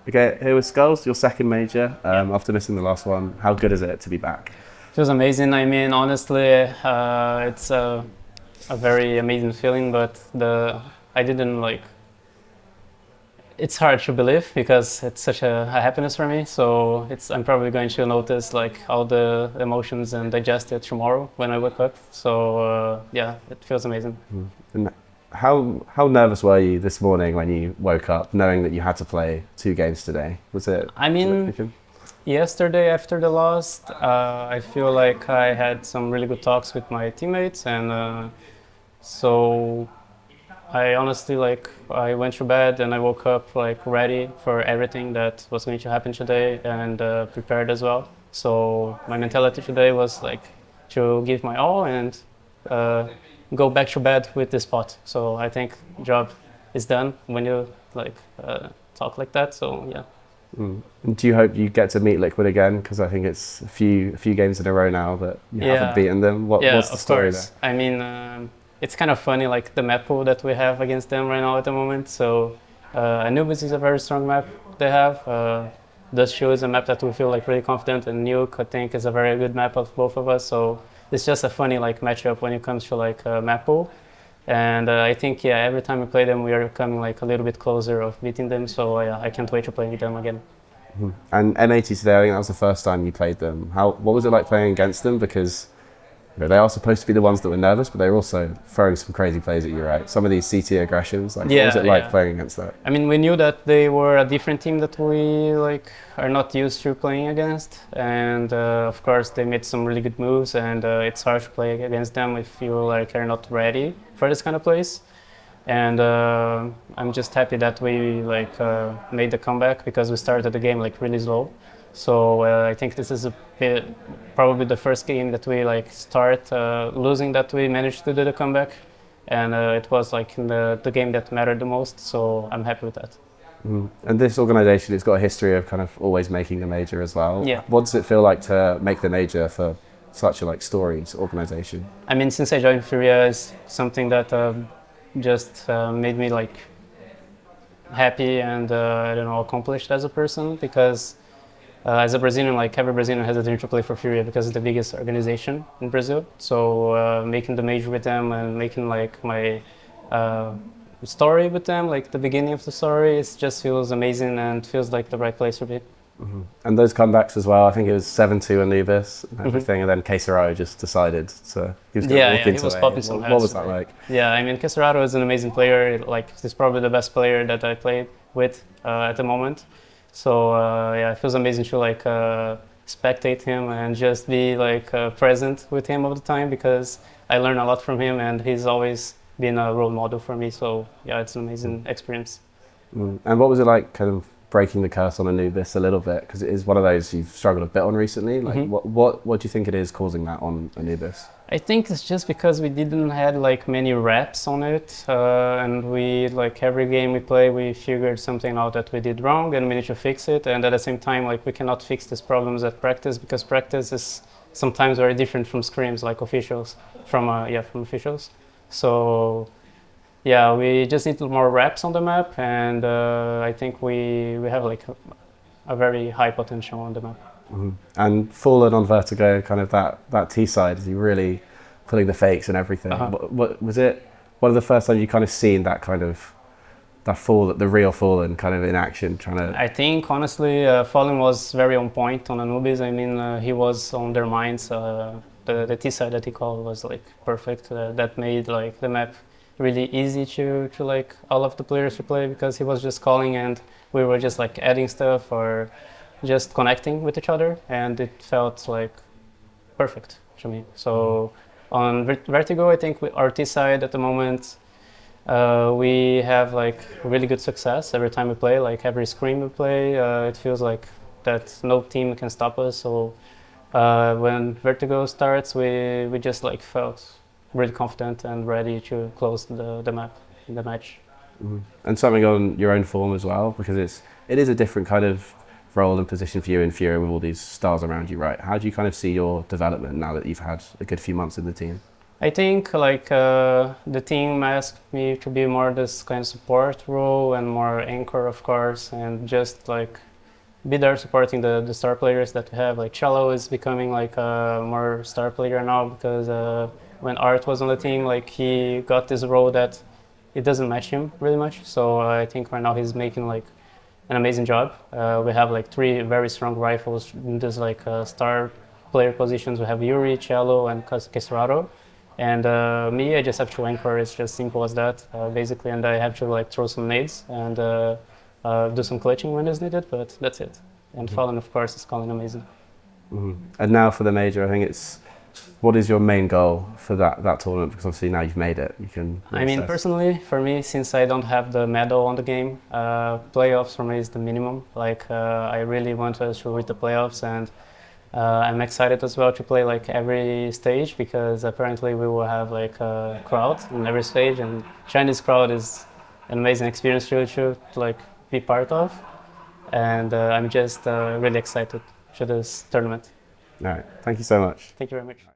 Okay, here with skullz, your second major, after missing the last one. How good is it to be back? Feels amazing. I mean, honestly, it's a very amazing feeling, but I didn't like. It's hard to believe because it's such a happiness for me. So I'm probably going to notice like all the emotions and digest it tomorrow when I wake up. So yeah, it feels amazing. And how nervous were you this morning when you woke up, knowing that you had to play 2 games today? Was it? I mean, yesterday after the loss, I feel like I had some really good talks with my teammates, and so I honestly I went to bed and I woke up like ready for everything that was going to happen today and prepared as well. So my mentality today was like to give my all and go back to bed with this spot. So I think job is done when you talk like that. So yeah. And do you hope you get to meet Liquid again? Because I think it's a few games in a row now that you haven't beaten them. What's the story there? I mean, it's kind of funny, like the map pool that we have against them right now at the moment. So Anubis is a very strong map they have. Dust Shoe is a map that we feel like really confident, and Nuke I think is a very good map of both of us. So it's just a funny like matchup when it comes to like map pool. And I think every time we play them, we are coming like a little bit closer of beating them. So I can't wait to play with them again. And M80 today, I think that was the first time you played them. What was it like playing against them? Because they are supposed to be the ones that were nervous, but they're also throwing some crazy plays at you, right? Some of these CT aggressions, what was it like playing against that? I mean, we knew that they were a different team that we are not used to playing against, and of course they made some really good moves, and it's hard to play against them if you are not ready for this kind of plays. And I'm just happy that we made the comeback because we started the game really slow. So I think this is probably the first game that we start losing that we managed to do the comeback, and it was in the game that mattered the most. So I'm happy with that. And this organization has got a history of kind of always making the major as well. Yeah. What does it feel like to make the major for such a storied organization? I mean, since I joined FURIA, is something that just made me happy and I don't know, accomplished as a person, because as a Brazilian, every Brazilian has a dream to play for FURIA because it's the biggest organization in Brazil. So making the major with them and making my story with them, the beginning of the story, it just feels amazing and feels like the right place to be. And those comebacks as well, I think it was 7-2 Anubis and everything, and then KSCERATO just decided to he was going to walk into he was it. popping some What was that like? Yeah, I mean, KSCERATO is an amazing player. He's probably the best player that I played with at the moment. So yeah, it feels amazing to spectate him and just be present with him all the time, because I learn a lot from him and he's always been a role model for me. So yeah, it's an amazing experience. And what was it like kind of breaking the curse on Anubis a little bit, because it is one of those you've struggled a bit on recently? What do you think it is causing that on Anubis? I think it's just because we didn't had many reps on it, and we every game we play we figured something out that we did wrong and we need to fix it, and at the same time we cannot fix these problems at practice, because practice is sometimes very different from scrims, officials from officials. So yeah, we just need more reps on the map, and I think we have a very high potential on the map. And Fallen on Vertigo, kind of that T side, is he really pulling the fakes and everything? What was it? One of the first times you kind of seen that kind of the real Fallen kind of in action, trying to? I think honestly, Fallen was very on point on Anubis. I mean, he was on their minds. The T side that he called was perfect. That made the map really easy to all of the players to play, because he was just calling and we were just adding stuff or just connecting with each other, and it felt perfect to me. So on Vertigo, I think our T side at the moment, we have really good success every time we play. Every scrim we play, it feels that no team can stop us. So when Vertigo starts, we just felt really confident and ready to close the map in the match. And something on your own form as well, because it is a different kind of role and position for you in FURIA with all these stars around you, right? How do you kind of see your development now that you've had a good few months in the team? I think like the team asked me to be more this kind of support role and more anchor, of course, and just like be there supporting the star players that we have. Like Cello is becoming like a more star player now because when Art was on the team, like he got this role that it doesn't match him really much. So I think right now he's making like an amazing job. We have like 3 very strong rifles in this like star player positions. We have Yuri, Cello, and KSCERATO. And me, I just have to anchor. It's just simple as that, basically. And I have to like throw some nades and do some clutching when it's needed, but that's it. And Fallen, of course, is calling amazing. And now for the major, I think it's, what is your main goal for that tournament? Because obviously now you've made it, you can. I mean, personally, for me, since I don't have the medal on the game, playoffs for me is the minimum. Like, I really want us to reach the playoffs, and I'm excited as well to play like every stage because apparently we will have like a crowd in every stage, and Chinese crowd is an amazing experience to like be part of, and I'm just really excited for this tournament. All right, thank you so much. Thank you very much.